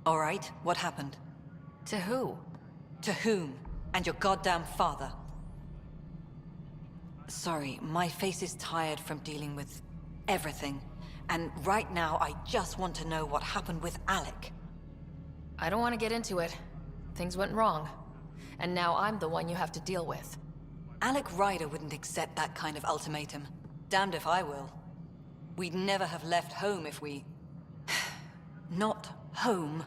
All right, what happened? To who? To whom? And your goddamn father. Sorry, my face is tired from dealing with everything. And right now, I just want to know what happened with Alec. I don't want to get into it. Things went wrong. And now I'm the one you have to deal with. Alec Ryder wouldn't accept that kind of ultimatum. Damned if I will. We'd never have left home if we... Not home.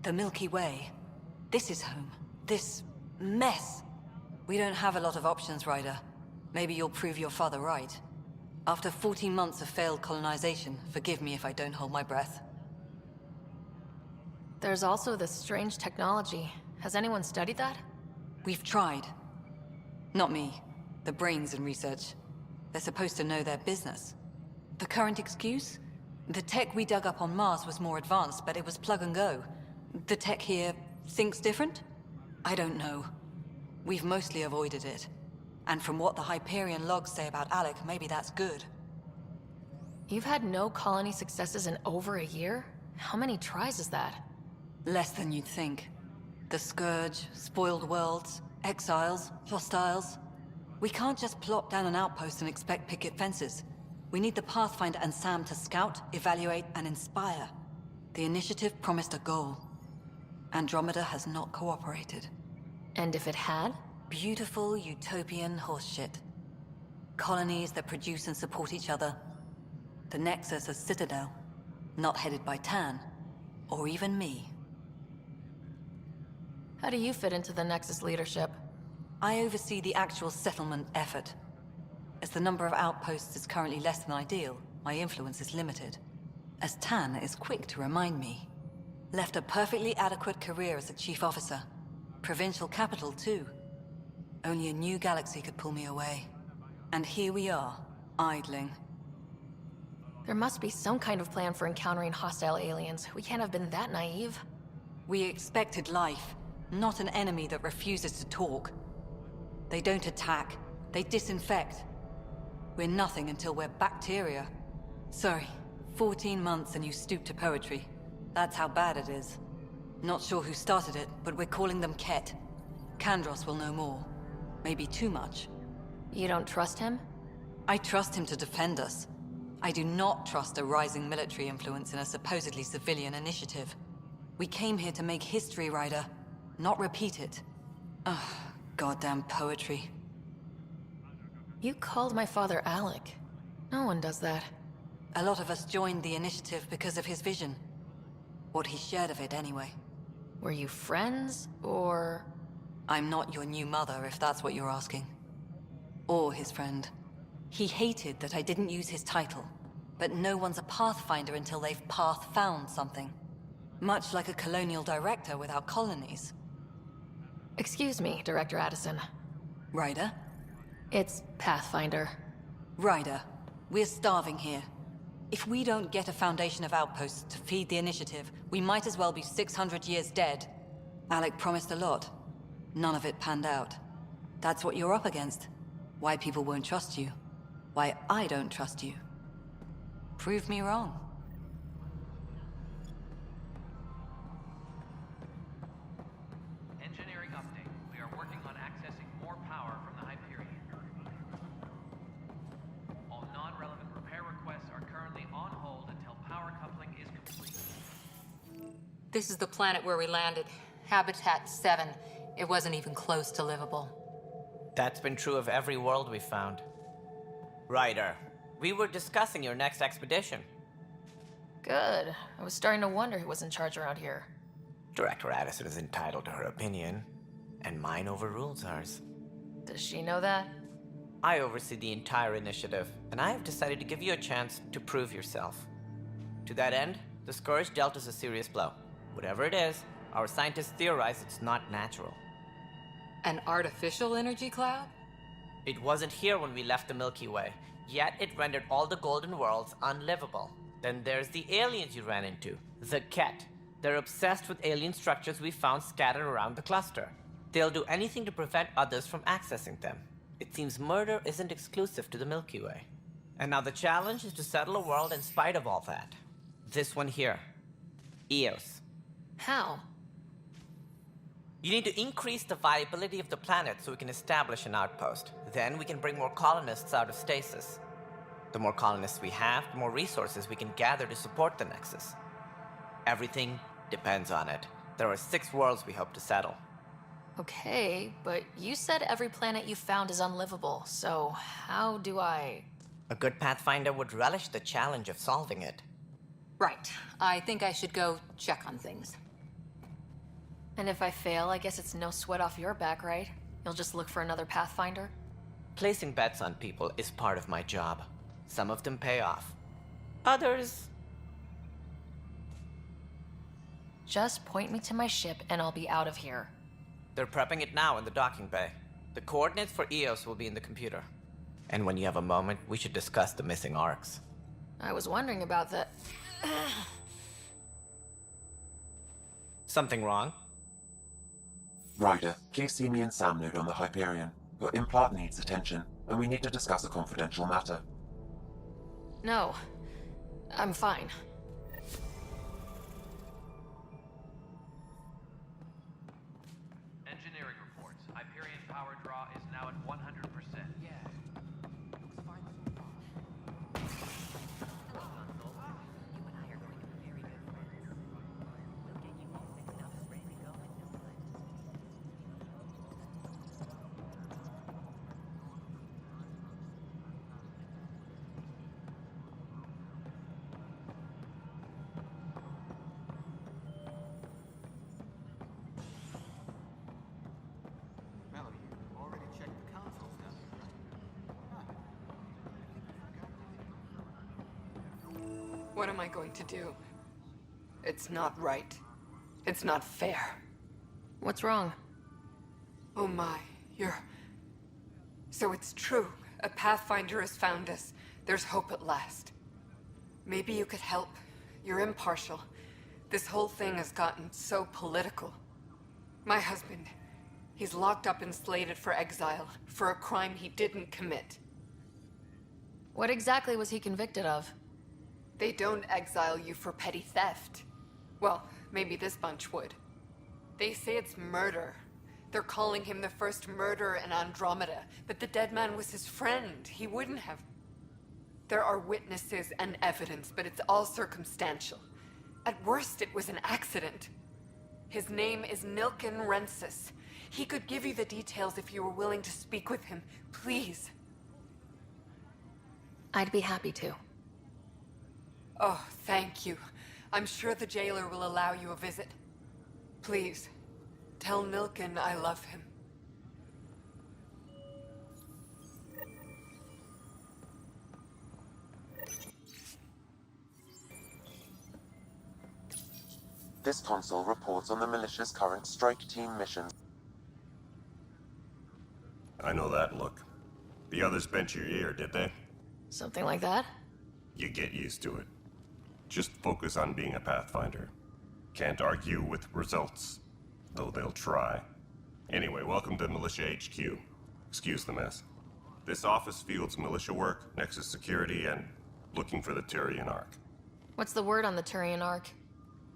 The Milky Way. This is home. This mess. We don't have a lot of options, Ryder. Maybe you'll prove your father right. After 14 months of failed colonization, forgive me if I don't hold my breath. There's also this strange technology. Has anyone studied that? We've tried. Not me. The brains in research. They're supposed to know their business. The current excuse? The tech we dug up on Mars was more advanced, but it was plug and go. The tech here thinks different? I don't know. We've mostly avoided it. And from what the Hyperion logs say about Alec, maybe that's good. You've had no colony successes in over a year? How many tries is that? Less than you'd think. The Scourge, spoiled worlds, exiles, hostiles. We can't just plop down an outpost and expect picket fences. We need the Pathfinder and Sam to scout, evaluate, and inspire. The initiative promised a goal. Andromeda has not cooperated. And if it had? Beautiful utopian horseshit. Colonies that produce and support each other. The Nexus a citadel, not headed by Tan, or even me. How do you fit into the Nexus leadership? I oversee the actual settlement effort. As the number of outposts is currently less than ideal, my influence is limited. As Tan is quick to remind me. Left a perfectly adequate career as a chief officer. Provincial capital, too. Only a new galaxy could pull me away. And here we are, idling. There must be some kind of plan for encountering hostile aliens. We can't have been that naive. We expected life, not an enemy that refuses to talk. They don't attack, they disinfect. We're nothing until we're bacteria. Sorry, 14 months and you stoop to poetry. That's how bad it is. Not sure who started it, but we're calling them Ket. Kandros will know more. Maybe too much. You don't trust him? I trust him to defend us. I do not trust a rising military influence in a supposedly civilian initiative. We came here to make history, Ryder, not repeat it. Ugh, goddamn poetry. You called my father Alec. No one does that. A lot of us joined the initiative because of his vision. What he shared of it, anyway. Were you friends, or...? I'm not your new mother, if that's what you're asking. Or his friend. He hated that I didn't use his title. But no one's a Pathfinder until they've path-found something. Much like a colonial director without colonies. Excuse me, Director Addison. Ryder? It's Pathfinder. Ryder, we're starving here. If we don't get a foundation of outposts to feed the initiative, we might as well be 600 years dead. Alec promised a lot. None of it panned out. That's what you're up against. Why people won't trust you. Why I don't trust you. Prove me wrong. Engineering update. We are working on accessing more power from the Hyperion. All non-relevant repair requests are currently on hold until power coupling is complete. This is the planet where we landed. Habitat 7. It wasn't even close to livable. That's been true of every world we've found. Ryder, we were discussing your next expedition. Good. I was starting to wonder who was in charge around here. Director Addison is entitled to her opinion, and mine overrules ours. Does she know that? I oversee the entire initiative, and I have decided to give you a chance to prove yourself. To that end, the Scourge dealt us a serious blow. Whatever it is, our scientists theorize it's not natural. An artificial energy cloud? It wasn't here when we left the Milky Way, yet it rendered all the golden worlds unlivable. Then there's the aliens you ran into, the Ket. They're obsessed with alien structures we found scattered around the cluster. They'll do anything to prevent others from accessing them. It seems murder isn't exclusive to the Milky Way. And now the challenge is to settle a world in spite of all that. This one here. Eos. How? You need to increase the viability of the planet so we can establish an outpost. Then we can bring more colonists out of stasis. The more colonists we have, the more resources we can gather to support the Nexus. Everything depends on it. There are 6 worlds we hope to settle. Okay, but you said every planet you found is unlivable, so how do I... A good Pathfinder would relish the challenge of solving it. Right. I think I should go check on things. And if I fail, I guess it's no sweat off your back, right? You'll just look for another Pathfinder? Placing bets on people is part of my job. Some of them pay off. Others... Just point me to my ship and I'll be out of here. They're prepping it now in the docking bay. The coordinates for EOS will be in the computer. And when you have a moment, we should discuss the missing arcs. I was wondering about that. Something wrong? Ryder, please see me and Sam node on the Hyperion. Your implant needs attention, and we need to discuss a confidential matter. No, I'm fine. Engineering reports. Hyperion power draw is now at 100%. Yeah. Melody, you already checked the consoles down here, right? What am I going to do? It's not right. It's not fair. What's wrong? Oh my, you're... So it's true. A Pathfinder has found us. There's hope at last. Maybe you could help. You're impartial. This whole thing has gotten so political. My husband, he's locked up and slated for exile for a crime he didn't commit. What exactly was he convicted of? They don't exile you for petty theft. Well, maybe this bunch would. They say it's murder. They're calling him the first murderer in Andromeda, but the dead man was his friend. He wouldn't have... There are witnesses and evidence, but it's all circumstantial. At worst, it was an accident. His name is Nilken Rensis. He could give you the details if you were willing to speak with him. Please. I'd be happy to. Oh, thank you. I'm sure the jailer will allow you a visit. Please, tell Nilken I love him. This console reports on the militia's current strike team missions. I know that look. The others bent your ear, did they? Something like that? You get used to it. Just focus on being a Pathfinder. Can't argue with results, though they'll try. Anyway, welcome to Militia HQ. Excuse the mess. This office fields militia work, Nexus security, and looking for the Turian Ark. What's the word on the Turian Ark?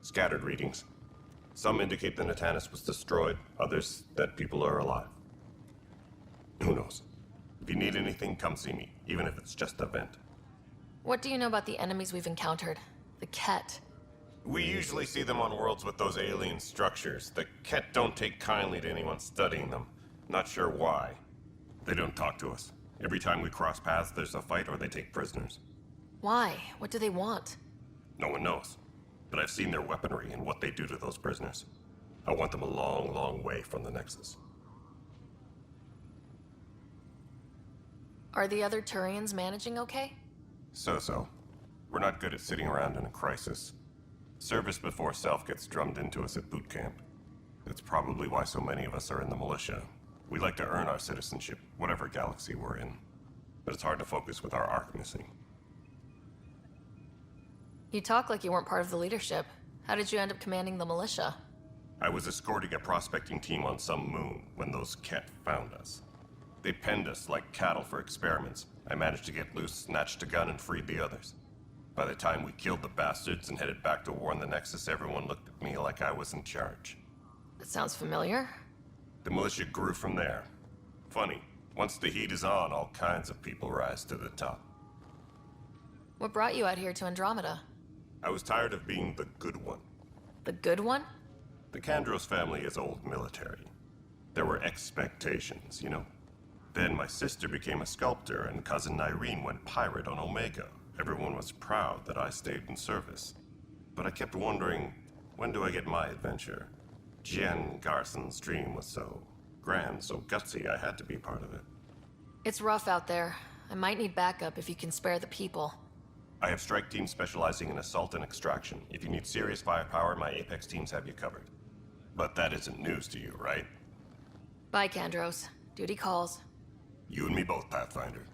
Scattered readings. Some indicate the Natanus was destroyed, others that people are alive. Who knows? If you need anything, come see me, even if it's just a vent. What do you know about the enemies we've encountered? The Ket. We usually see them on worlds with those alien structures. The Ket don't take kindly to anyone studying them. Not sure why. They don't talk to us. Every time we cross paths, there's a fight or they take prisoners. Why? What do they want? No one knows. But I've seen their weaponry and what they do to those prisoners. I want them a long, long way from the Nexus. Are the other Turians managing okay? So. We're not good at sitting around in a crisis. Service before self gets drummed into us at boot camp. That's probably why so many of us are in the militia. We like to earn our citizenship, whatever galaxy we're in. But it's hard to focus with our arc missing. You talk like you weren't part of the leadership. How did you end up commanding the militia? I was escorting a prospecting team on some moon when those Ket found us. They penned us like cattle for experiments. I managed to get loose, snatched a gun, and freed the others. By the time we killed the bastards and headed back to warn the Nexus, everyone looked at me like I was in charge. That sounds familiar. The militia grew from there. Funny, once the heat is on, all kinds of people rise to the top. What brought you out here to Andromeda? I was tired of being the good one. The good one? The Kandros family is old military. There were expectations, you know. Then my sister became a sculptor and cousin Irene went pirate on Omega. Everyone was proud that I stayed in service. But I kept wondering, when do I get my adventure? Jen Garson's dream was so grand, so gutsy, I had to be part of it. It's rough out there. I might need backup if you can spare the people. I have strike teams specializing in assault and extraction. If you need serious firepower, my Apex teams have you covered. But that isn't news to you, right? Bye, Kandros. Duty calls. You and me both, Pathfinder.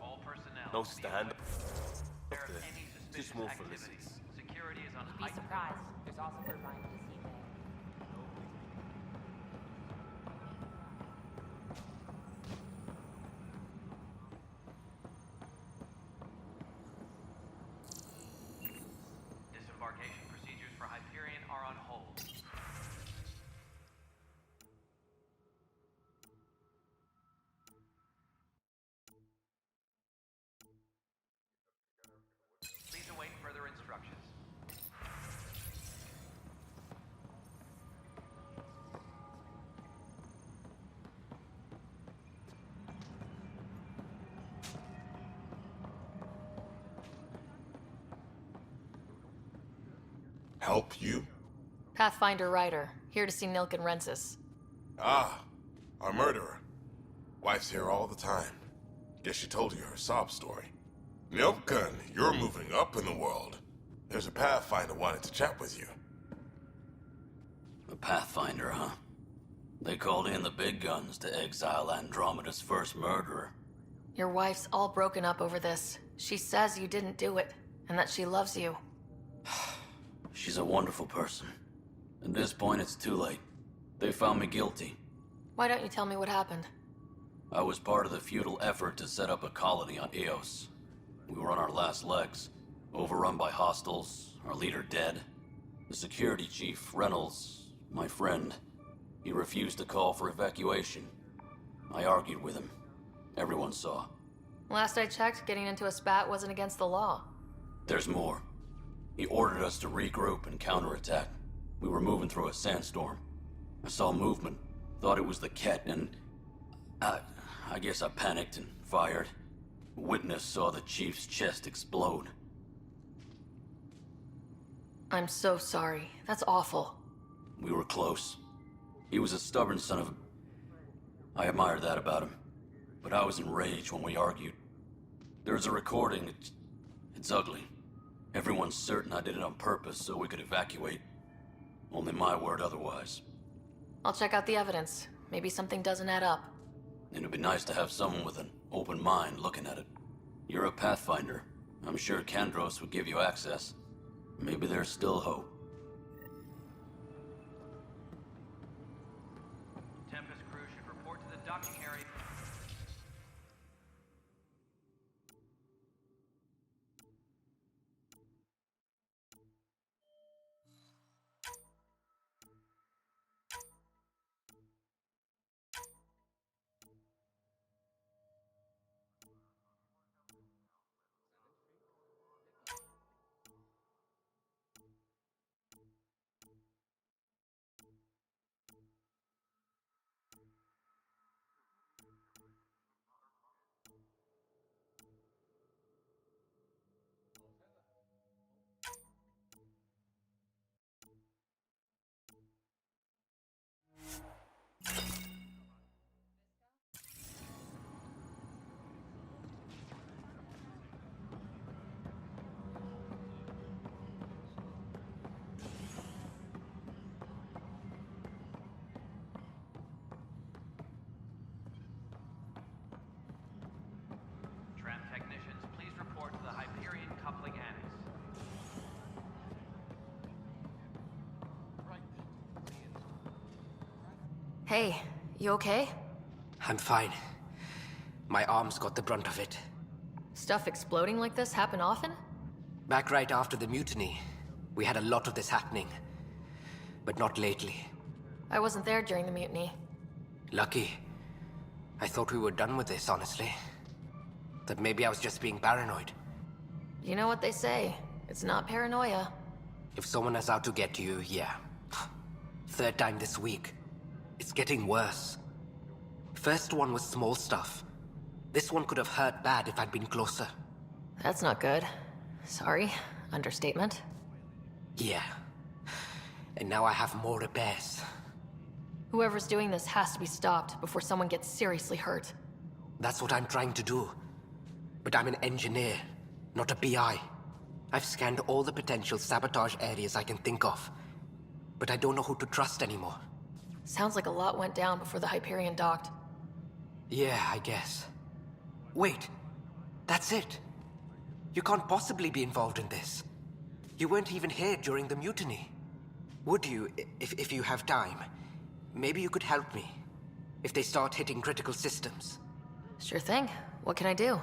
All personnel. No stand. Aware of any Too suspicious small for activity. listeners. Security is on You'd be heightened. surprised. There's also turbines this evening. Disembarkation procedures for Hyperion are on hold. Please await further instructions. Help you? Pathfinder Ryder, here to see Nilk and Rensis. Ah, our murderer. Wife's here all the time. Guess she told you her sob story. Nilkan, you're moving up in the world. There's a Pathfinder wanted to chat with you. The Pathfinder, huh? They called in the big guns to exile Andromeda's first murderer. Your wife's all broken up over this. She says you didn't do it, and that she loves you. She's a wonderful person. At this point, it's too late. They found me guilty. Why don't you tell me what happened? I was part of the futile effort to set up a colony on Eos. We were on our last legs, overrun by hostiles, our leader dead. The security chief, Reynolds, my friend, he refused to call for evacuation. I argued with him. Everyone saw. Last I checked, getting into a spat wasn't against the law. There's more. He ordered us to regroup and counterattack. We were moving through a sandstorm. I saw movement, thought it was the Ket, and I guess I panicked and fired. Witness saw the chief's chest explode. I'm so sorry. That's awful. We were close. He was a stubborn son of a... I admired that about him. But I was enraged when we argued. There's a recording. It's ugly. Everyone's certain I did it on purpose so we could evacuate. Only my word otherwise. I'll check out the evidence. Maybe something doesn't add up. It'd be nice to have someone with an open mind looking at it. You're a Pathfinder. I'm sure Kandros would give you access. Maybe there's still hope. Tempest crew should report to the docking area. Tram technicians, please report to the Hyperion coupling annex. Hey, you okay? I'm fine. My arms got the brunt of it. Stuff exploding like this happen often? Back right after the mutiny, we had a lot of this happening. But not lately. I wasn't there during the mutiny. Lucky. I thought we were done with this, honestly. That maybe I was just being paranoid. You know what they say. It's not paranoia. If someone is out to get you, yeah. Third time this week. It's getting worse. First one was small stuff. This one could have hurt bad if I'd been closer. That's not good. Sorry. Understatement. Yeah. And now I have more repairs. Whoever's doing this has to be stopped before someone gets seriously hurt. That's what I'm trying to do. But I'm an engineer, not a PI. I've scanned all the potential sabotage areas I can think of. But I don't know who to trust anymore. Sounds like a lot went down before the Hyperion docked. Yeah, I guess. Wait. That's it. You can't possibly be involved in this. You weren't even here during the mutiny. Would you, if you have time? Maybe you could help me. If they start hitting critical systems. Sure thing. What can I do?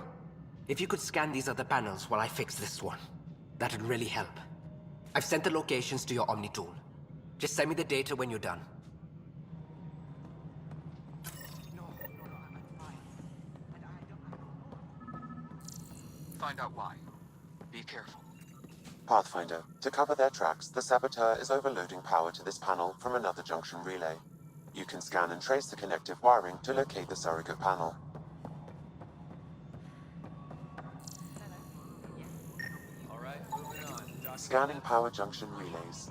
If you could scan these other panels while I fix this one, that'd really help. I've sent the locations to your Omni tool. Just send me the data when you're done. Find out why. Be careful. Pathfinder, to cover their tracks, the saboteur is overloading power to this panel from another junction relay. You can scan and trace the connective wiring to locate the surrogate panel. Scanning power junction relays.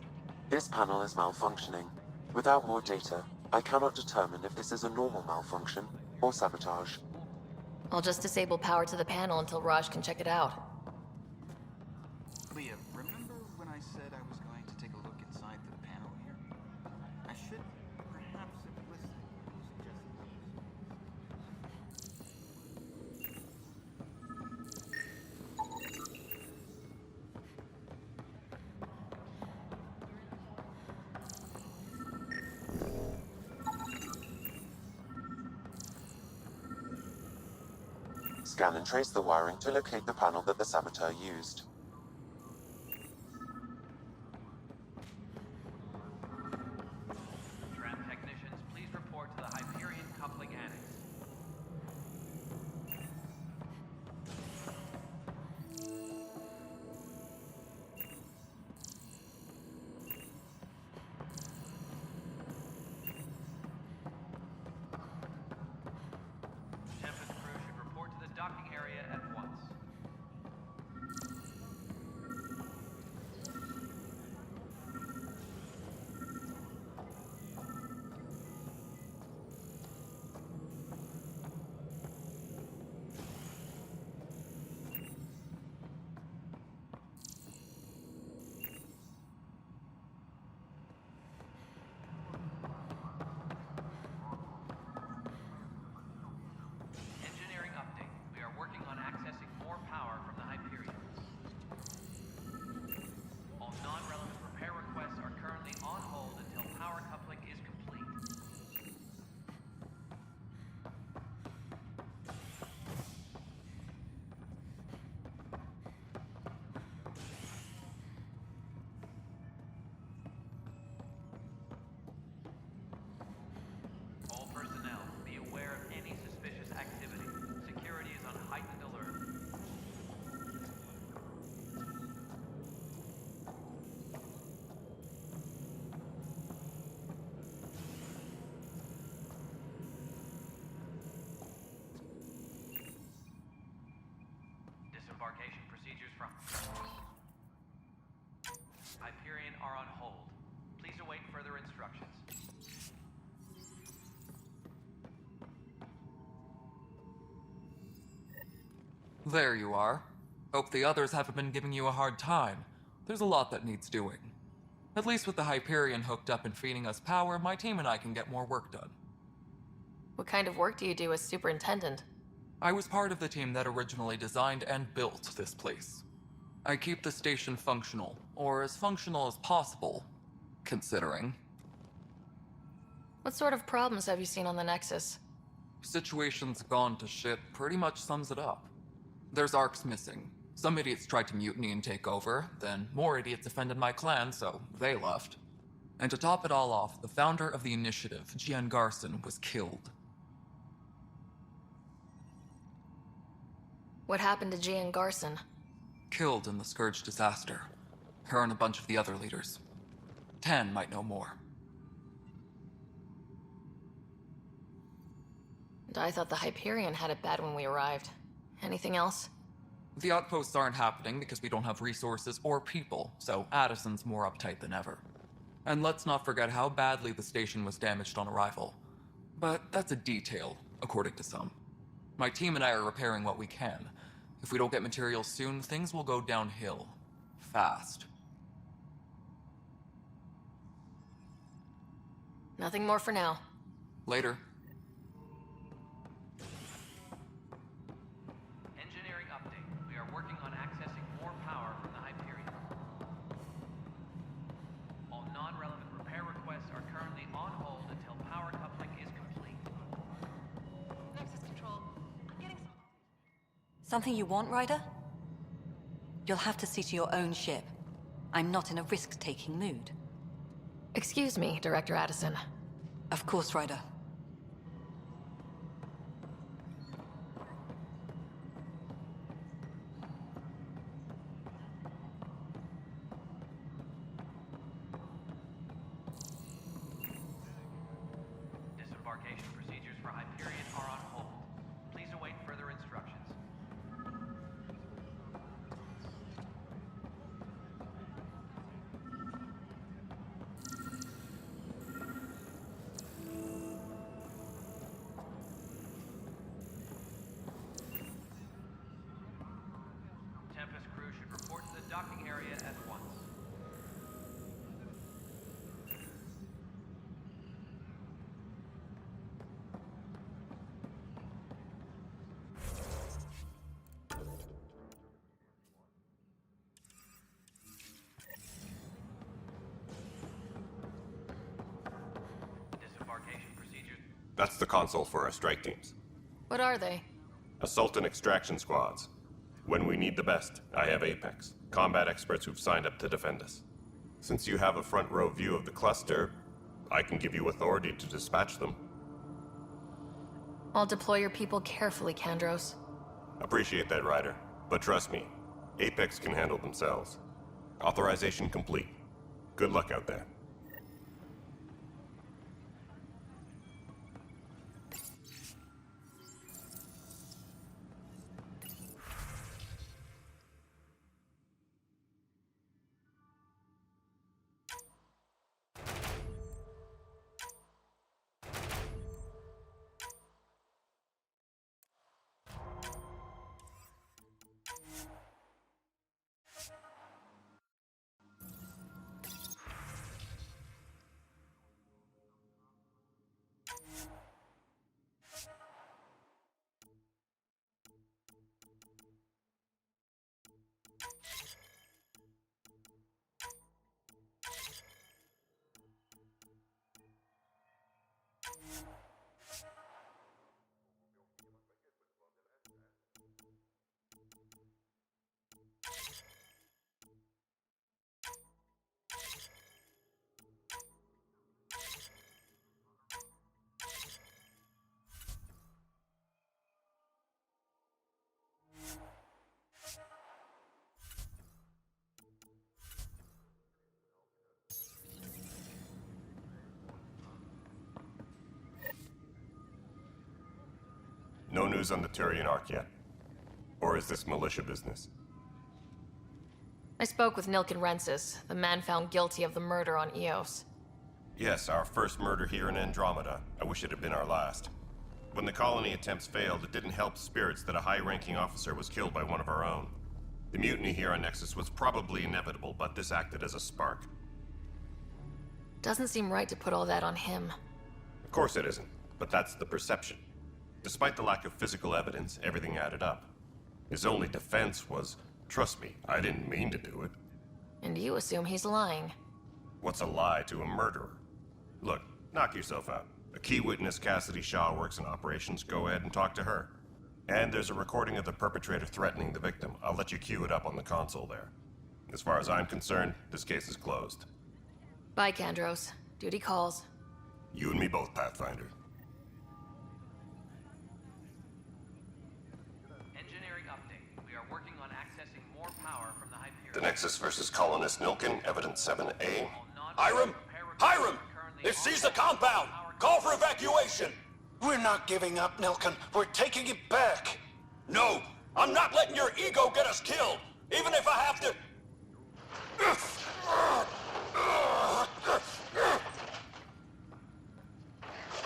This panel is malfunctioning. Without more data, I cannot determine if this is a normal malfunction or sabotage. I'll just disable power to the panel until Raj can check it out. Leah, remember when I said I was going to take a look inside the panel here? I should perhaps have listened when you suggested that. Scan and trace the wiring to locate the panel that the saboteur used. Tram technicians, please report to the Hyperion coupling annex. Tempest crew should report to the docking area at once. Engineering update. We are working on accessing more power from the Hyperion. All non-relevant repair requests are currently on hold until power coupling is complete. All personnel, be aware of any suspicious activity. Security is on heightened alert. Disembarkation procedures from Hyperion are on hold. Please await further instructions. There you are. Hope the others haven't been giving you a hard time. There's a lot that needs doing. At least with the Hyperion hooked up and feeding us power, my team and I can get more work done. What kind of work do you do as superintendent? I was part of the team that originally designed and built this place. I keep the station functional, or as functional as possible, considering. What sort of problems have you seen on the Nexus? Situation's gone to shit pretty much sums it up. There's arcs missing. Some idiots tried to mutiny and take over, then more idiots offended my clan, so they left. And to top it all off, the founder of the initiative, Jian Garson, was killed. What happened to Jian Garson? Killed in the Scourge disaster. Her and a bunch of the other leaders. Tan might know more. And I thought the Hyperion had it bad when we arrived. Anything else? The outposts aren't happening because we don't have resources or people, so Addison's more uptight than ever. And let's not forget how badly the station was damaged on arrival. But that's a detail, according to some. My team and I are repairing what we can. If we don't get materials soon, things will go downhill. Fast. Nothing more for now. Later. Engineering update. We are working on accessing more power from the Hyperion. All non-relevant repair requests are currently on hold until power coupling is complete. Nexus Control, I'm getting something you want, Ryder? You'll have to see to your own ship. I'm not in a risk-taking mood. Excuse me, Director Addison. Of course, Ryder. Disembarkation procedures for Hyperion are on hold. Please await further instructions. Tempest crew should report to the docking area at once. Disembarkation procedures. That's the console for our strike teams. What are they? Assault and extraction squads. When we need the best, I have Apex, combat experts who've signed up to defend us. Since you have a front row view of the cluster, I can give you authority to dispatch them. I'll deploy your people carefully, Kandros. Appreciate that, Ryder. But trust me, Apex can handle themselves. Authorization complete. Good luck out there. No news on the Turian Ark yet? Or is this militia business? I spoke with Nilken Rensis, the man found guilty of the murder on Eos. Yes, our first murder here in Andromeda. I wish it had been our last. When the colony attempts failed, it didn't help spirits that a high-ranking officer was killed by one of our own. The mutiny here on Nexus was probably inevitable, but this acted as a spark. Doesn't seem right to put all that on him. Of course it isn't, but that's the perception. Despite the lack of physical evidence, everything added up. His only defense was, trust me, I didn't mean to do it. And you assume he's lying. What's a lie to a murderer? Look, knock yourself out. A key witness, Cassidy Shaw, works in operations. Go ahead and talk to her. And there's a recording of the perpetrator threatening the victim. I'll let you cue it up on the console there. As far as I'm concerned, this case is closed. Bye, Kandros. Duty calls. You and me both, Pathfinder. Engineering update. We are working on accessing more power from the Hyperion. The Nexus versus Colonist Nilkin, Evidence 7A. Hiram! Hiram! They've seized the compound! Call for evacuation! We're not giving up, Nilkin. We're taking it back. No! I'm not letting your ego get us killed! Even if I have to...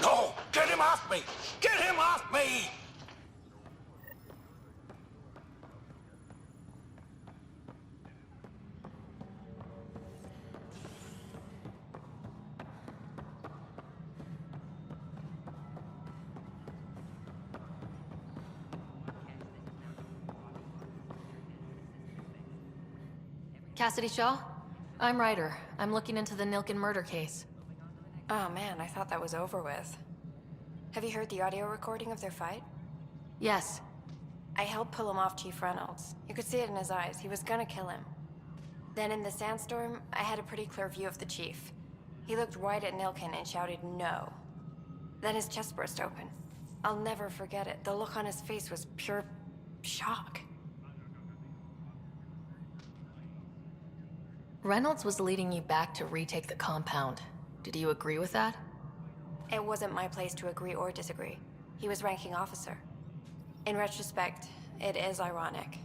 No! Get him off me! Get him off me! Cassidy Shaw? I'm Ryder. I'm looking into the Nilkin murder case. Oh man, I thought that was over with. Have you heard the audio recording of their fight? Yes. I helped pull him off Chief Reynolds. You could see it in his eyes. He was gonna kill him. Then in the sandstorm, I had a pretty clear view of the Chief. He looked right at Nilkin and shouted no. Then his chest burst open. I'll never forget it. The look on his face was pure shock. Reynolds was leading you back to retake the compound. Did you agree with that? It wasn't my place to agree or disagree. He was ranking officer. In retrospect, it is ironic.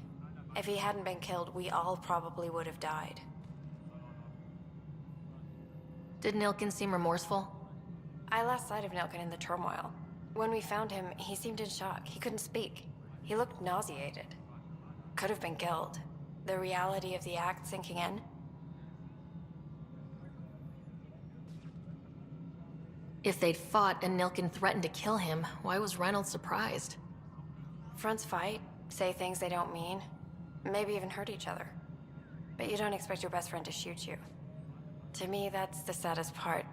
If he hadn't been killed, we all probably would have died. Did Nilkin seem remorseful? I lost sight of Nilkin in the turmoil. When we found him, he seemed in shock. He couldn't speak. He looked nauseated. Could have been killed. The reality of the act sinking in. If they'd fought and Nilkin threatened to kill him, why was Reynolds surprised? Fronts fight, say things they don't mean, maybe even hurt each other. But you don't expect your best friend to shoot you. To me, that's the saddest part.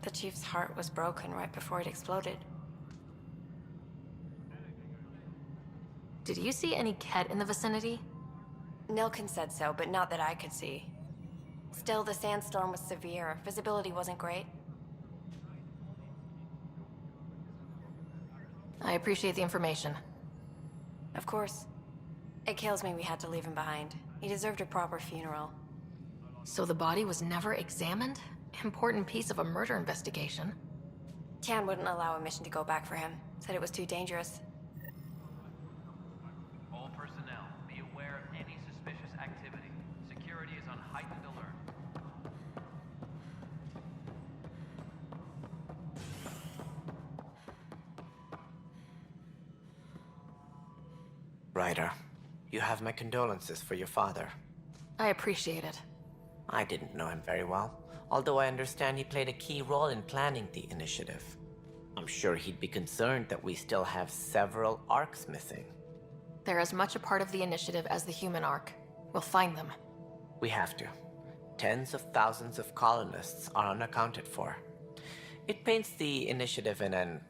The Chief's heart was broken right before it exploded. Did you see any Ket in the vicinity? Nilkin said so, but not that I could see. Still, the sandstorm was severe. Visibility wasn't great. I appreciate the information. Of course. It kills me we had to leave him behind. He deserved a proper funeral. So the body was never examined? Important piece of a murder investigation. Tian wouldn't allow a mission to go back for him. Said it was too dangerous. All personnel, be aware of any suspicious activity. Security is on heightened alert. Ryder, you have my condolences for your father. I appreciate it. I didn't know him very well, although I understand he played a key role in planning the initiative. I'm sure he'd be concerned that we still have several arcs missing. They're as much a part of the initiative as the human arc. We'll find them. We have to. Tens of thousands of colonists are unaccounted for. It paints the initiative in an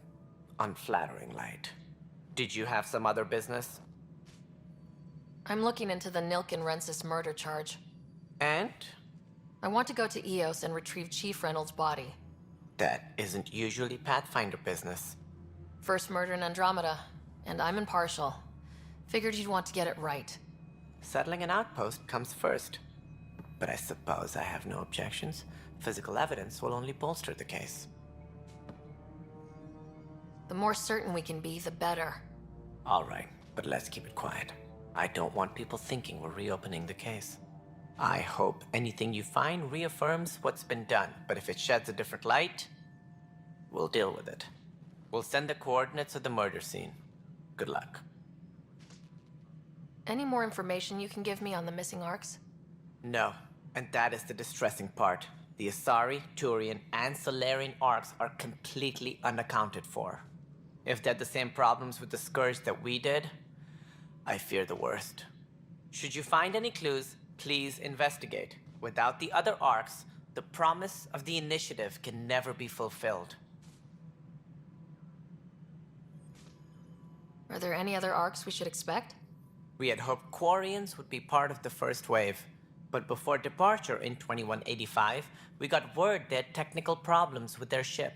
unflattering light. Did you have some other business? I'm looking into the Nilkin-Rensis murder charge. And? I want to go to Eos and retrieve Chief Reynolds' body. That isn't usually Pathfinder business. First murder in Andromeda, and I'm impartial. Figured you'd want to get it right. Settling an outpost comes first. But I suppose I have no objections. Physical evidence will only bolster the case. The more certain we can be, the better. All right, but let's keep it quiet. I don't want people thinking we're reopening the case. I hope anything you find reaffirms what's been done, but if it sheds a different light, we'll deal with it. We'll send the coordinates of the murder scene. Good luck. Any more information you can give me on the missing arcs? No, and that is the distressing part. The Asari, Turian, and Solarian arcs are completely unaccounted for. If they had the same problems with the Scourge that we did, I fear the worst. Should you find any clues, please investigate. Without the other arcs, the promise of the initiative can never be fulfilled. Are there any other arcs we should expect? We had hoped Quarians would be part of the first wave, but before departure in 2185, we got word they had technical problems with their ship.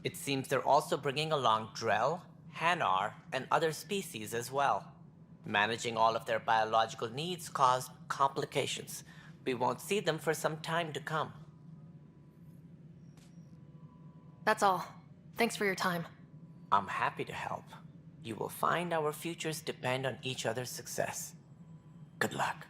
It seems they're also bringing along Drell, Hanar, and other species as well. Managing all of their biological needs caused complications. We won't see them for some time to come. That's all. Thanks for your time. I'm happy to help. You will find our futures depend on each other's success. Good luck.